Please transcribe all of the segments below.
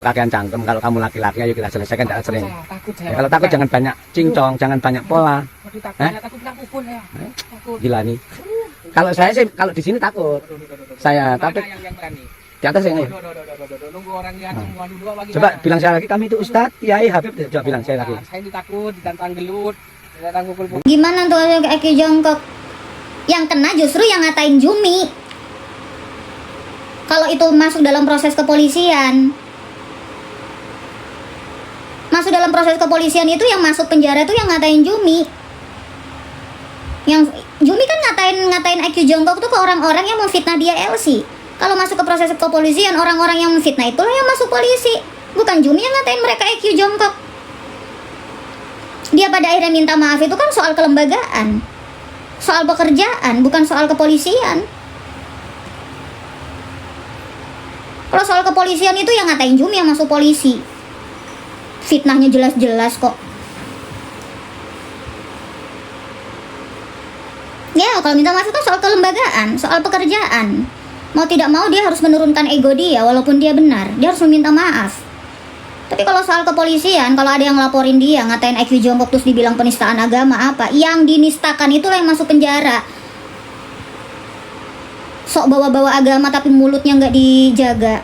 Pakaian cangkem, kalau kamu laki-laki ayo kita selesaikan jangan sering. Takut Ya, kalau takut jangan banyak cincong, jangan banyak pola. Takut bilang pukul ya. Takut. Gila nih. Kalau saya sih kalau di sini takut. Saya tapi yang berani. di atas yang ayo. Nunggu orang lihat semua dulu lagi. Coba bilang saya lagi, kami itu Ustadz, Kiai, Habib, coba bilang saya lagi. Saya ini takut ditantang gelut, ditantang pukul. Gimana tuh Eki jongkok? Yang kena justru yang ngatain Jumi. Kalau itu masuk dalam proses kepolisian. Masuk dalam proses kepolisian itu yang masuk penjara itu yang ngatain Jumi. Yang Jumi kan ngatain IQ jongkok tuh ke orang-orang yang memfitnah dia LC. Kalau masuk ke proses kepolisian, orang-orang yang memfitnah itulah yang masuk polisi. Bukan Jumi yang ngatain mereka IQ jongkok. Dia pada akhirnya minta maaf itu kan soal kelembagaan. Soal pekerjaan, bukan soal kepolisian. Kalau soal kepolisian itu yang ngatain Jumi yang masuk polisi. Fitnahnya jelas-jelas kok. Ya, kalau minta maaf itu soal kelembagaan, soal pekerjaan. Mau tidak mau dia harus menurunkan ego dia, walaupun dia benar. Dia harus meminta maaf. Tapi kalau soal kepolisian, kalau ada yang ngelaporin dia, ngatain IQ jongkok terus dibilang penistaan agama apa, yang dinistakan itulah yang masuk penjara. Sok bawa-bawa agama tapi mulutnya nggak dijaga.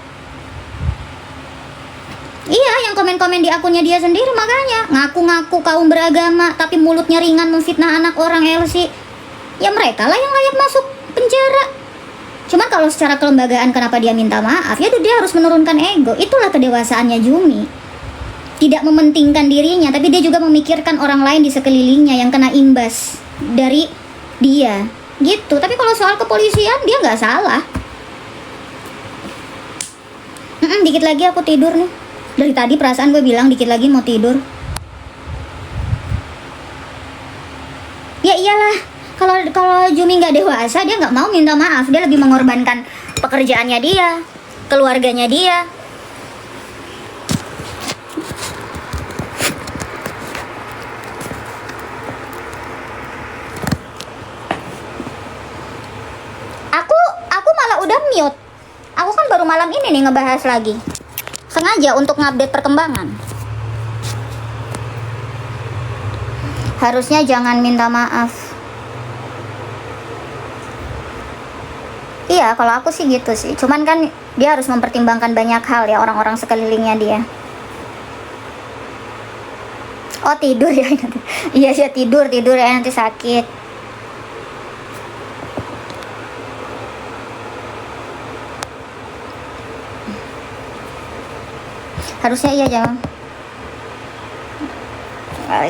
Iya, yang komen-komen di akunnya dia sendiri makanya ngaku-ngaku kaum beragama tapi mulutnya ringan memfitnah anak orang LC. Ya mereka lah yang layak masuk penjara. Cuman kalau secara kelembagaan kenapa dia minta maaf? Ya dia harus menurunkan ego. Itulah kedewasaannya Jumi. Tidak mementingkan dirinya, tapi dia juga memikirkan orang lain di sekelilingnya yang kena imbas dari dia. Gitu. Tapi kalau soal kepolisian dia nggak salah. Dikit lagi aku tidur nih. Dari tadi perasaan gue bilang dikit lagi mau tidur. Ya iyalah, kalau Jumi nggak dewasa dia nggak mau minta maaf. Dia lebih mengorbankan pekerjaannya dia, keluarganya dia. Aku malah udah mute. Aku kan baru malam ini nih ngebahas lagi. Sengaja untuk ngupdate perkembangan. Harusnya jangan minta maaf. Iya, kalau aku sih gitu sih. Cuman kan dia harus mempertimbangkan banyak hal ya, orang-orang sekelilingnya dia. Oh tidur ya. Iya sih tidur ya, nanti sakit. Harusnya iya jangan.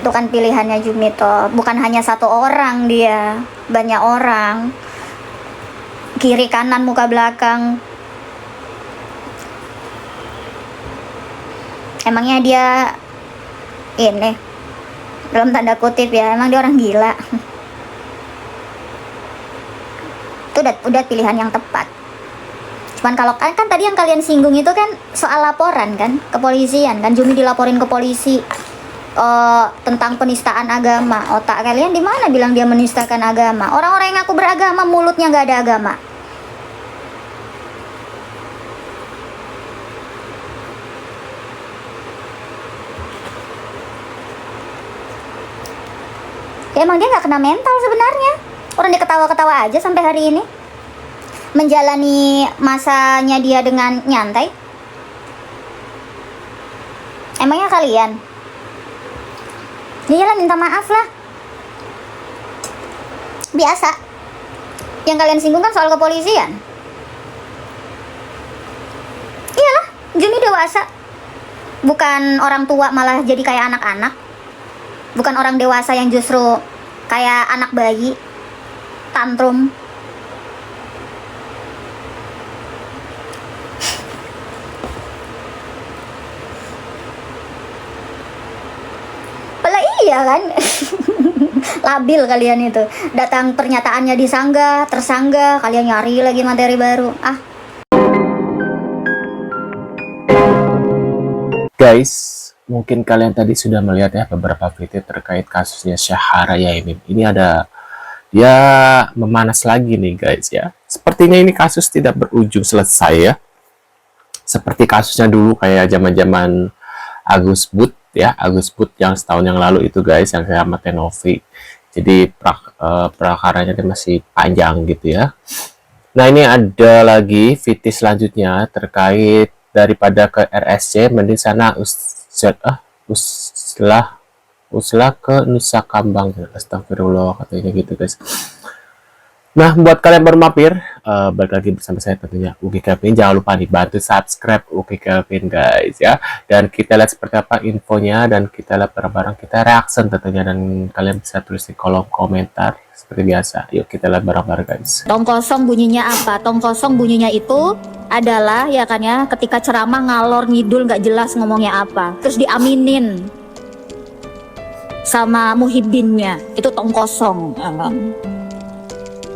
Itu kan pilihannya Jumi toh. Bukan hanya satu orang dia, banyak orang. Kiri kanan muka belakang. Emangnya dia ini dalam tanda kutip ya, emang dia orang gila. Itu udah pilihan yang tepat. Cuman kalau kan tadi yang kalian singgung itu kan soal laporan kan, kepolisian kan, Jumi dilaporin ke polisi tentang penistaan agama. Otak kalian di mana bilang dia menistakan agama? Orang-orang yang ngaku beragama mulutnya nggak ada agama. Ya emang dia nggak kena mental sebenarnya. Orang dia ketawa-ketawa aja sampai hari ini. Menjalani masanya dia dengan nyantai. Emangnya kalian? Iyalah minta maaf lah. Biasa. Yang kalian singgung kan soal kepolisian. Iyalah, Jumi dewasa. Bukan orang tua malah jadi kayak anak-anak. Bukan orang dewasa yang justru kayak anak bayi. Tantrum. Iya kan. Labil kalian itu. Datang pernyataannya disanggah, tersanggah, kalian nyari lagi materi baru. Guys, mungkin kalian tadi sudah melihat ya beberapa video terkait kasusnya Syahara Yaimin. Ini ada dia memanas lagi nih guys ya. Sepertinya ini kasus tidak berujung selesai ya. seperti kasusnya dulu kayak zaman-zaman Agus Bud ya, Agus Bud yang setahun yang lalu itu guys, yang saya sama Tenovi. Jadi prakaranya masih panjang gitu ya. Nah ini ada lagi VT selanjutnya terkait daripada ke RSC, mending sana uslah ke Nusa Kambang. Astagfirullah katanya gitu guys. Nah, buat kalian baru mampir, balik lagi bersama saya tentunya Uki Kelvin. Jangan lupa nih bantu subscribe Uki Kelvin guys ya. Dan kita lihat seperti apa infonya, dan kita lihat bareng-bareng, kita reaction tentunya, dan kalian bisa tulis di kolom komentar seperti biasa. Yuk kita lihat bareng-bareng guys. Tong kosong bunyinya apa? Tong kosong bunyinya itu adalah ya kan ya, ketika ceramah ngalor ngidul nggak jelas ngomongnya apa, terus diaminin sama muhibbinnya, itu tong kosong.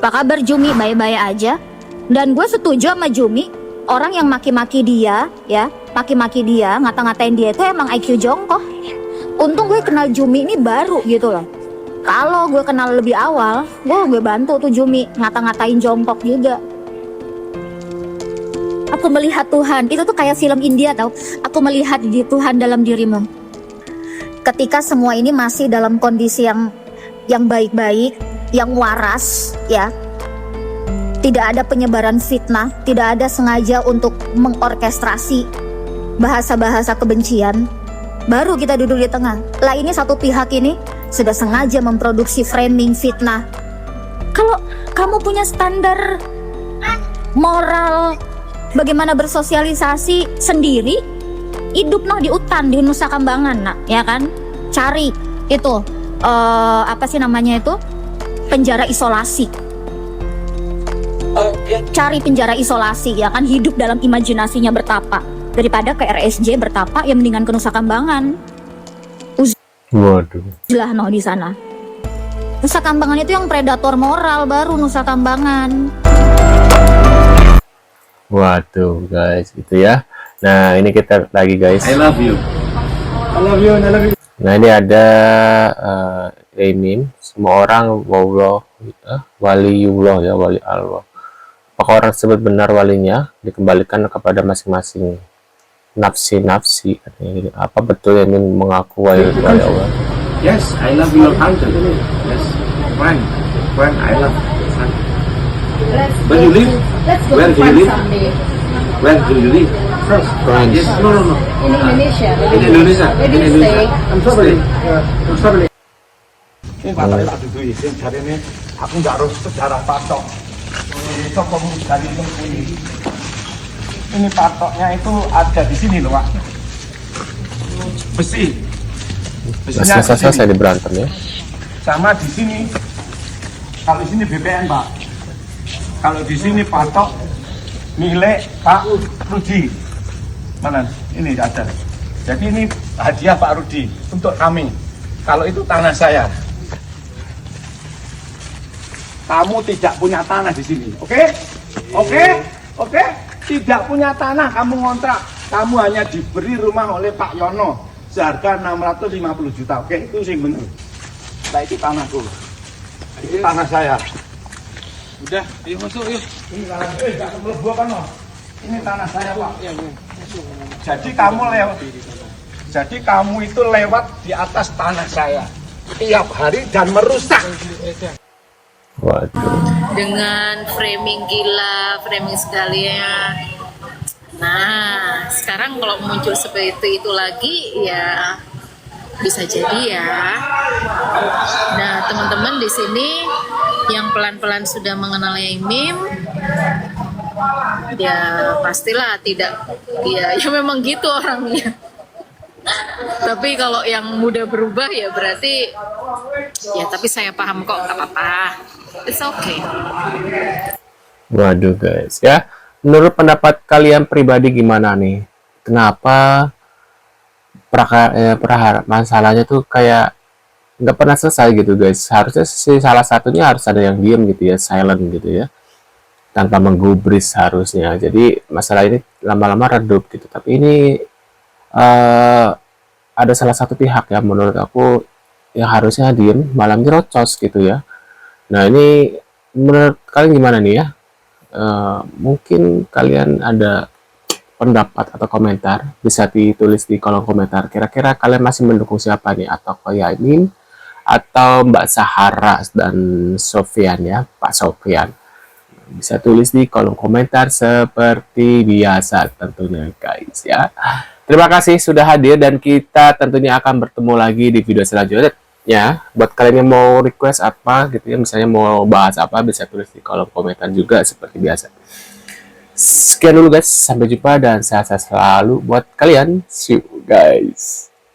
Apa kabar Jumi? Bye-bye aja. Dan gue setuju sama Jumi, orang yang maki-maki dia ya, maki-maki dia, ngata-ngatain dia itu emang IQ jongkok. Untung gue kenal Jumi ini baru gitu loh. Kalau gue kenal lebih awal, gue bantu tuh Jumi ngata-ngatain jongkok juga. Aku melihat Tuhan, itu tuh kayak film India tau. Aku melihat di Tuhan dalam dirimu. Ketika semua ini masih dalam kondisi yang baik-baik, yang waras ya, tidak ada penyebaran fitnah, tidak ada sengaja untuk mengorkestrasi bahasa-bahasa kebencian, baru kita duduk di tengah. Lah ini satu pihak ini sudah sengaja memproduksi framing fitnah. Kalau kamu punya standar moral bagaimana bersosialisasi sendiri, hidup noh di hutan, di Nusa Kambangan nak, ya kan, cari itu apa sih namanya itu, penjara isolasi. Cari penjara isolasi ya kan, hidup dalam imajinasinya bertapa, daripada ke RSJ bertapa ya mendingan ke Nusa Kambangan. Waduh. Lah no di sana. Nusa Kambangan itu yang predator moral baru Nusa Kambangan. Waduh guys, itu ya. Nah ini kita lagi guys. I love you. I love you, I love you. Nah ini ada meme, semua orang waliullah ya, wali Allah. Apakah orang tersebut benar walinya, dikembalikan kepada masing-masing nafsi-nafsi katanya gitu. Apa betul yang mengaku wali Allah? Yes, I love your country. Yes, friend, I love your country. Where you live? Where do you live? Where do you live? France. Yes, no. In Indonesia. In Indonesia. Where do In you stay? Indonesia. I'm sorry. Ini patoknya tak duduk ini, jadi ini aku nggak harus sejarah patok. Ini toko dari ini patoknya itu ada di sini loh Pak. Besi. Besinya Selesai di berantem ya. sama di sini. Kalau di sini BPN Pak. Kalau di sini patok milik Pak Rudi. Mana? Ini ada. Jadi ini hadiah Pak Rudi untuk kami. Kalau itu tanah saya. Kamu tidak punya tanah di sini, oke? Oke? Tidak punya tanah, kamu ngontrak. Kamu hanya diberi rumah oleh Pak Yono seharga 650 juta, oke? Itu sih benar. Nah itu tanahku. Itu tanah saya. Udah, ayo masuk yuk. Ini tanah, jangan melebu kan, no? Ini tanah saya Pak. Ya, Jadi kamu itu lewat di atas tanah saya tiap hari dan merusak. Waduh. Dengan framing gila, framing sekalian. Nah, sekarang kalau muncul seperti itu lagi, ya bisa jadi ya. Nah, teman-teman di sini yang pelan-pelan sudah mengenal meme, ya pastilah tidak, ya memang gitu orangnya. Tapi kalau yang mudah berubah ya berarti, ya tapi saya paham kok, nggak apa-apa. It's okay. Waduh guys ya, menurut pendapat kalian pribadi gimana nih? Kenapa masalahnya tuh kayak nggak pernah selesai gitu guys? Harusnya sih salah satunya harus ada yang diem gitu ya, silent gitu ya, tanpa menggubris harusnya. Jadi masalah ini lama-lama redup gitu. Tapi ini ada salah satu pihak ya menurut aku yang harusnya diem malah nyerocos gitu ya. Nah ini menurut kalian gimana nih ya? Mungkin kalian ada pendapat atau komentar, bisa ditulis di kolom komentar. Kira-kira kalian masih mendukung siapa nih? Atau Koyamin atau Mbak Sahara dan Sofian ya, Pak Sofian. Bisa tulis di kolom komentar seperti biasa tentunya guys ya. Terima kasih sudah hadir dan kita tentunya akan bertemu lagi di video selanjutnya. Ya, buat kalian yang mau request apa gitu ya, misalnya mau bahas apa, bisa tulis di kolom komentar juga seperti biasa. Sekian dulu guys, sampai jumpa dan sehat-sehat selalu buat kalian. See you guys.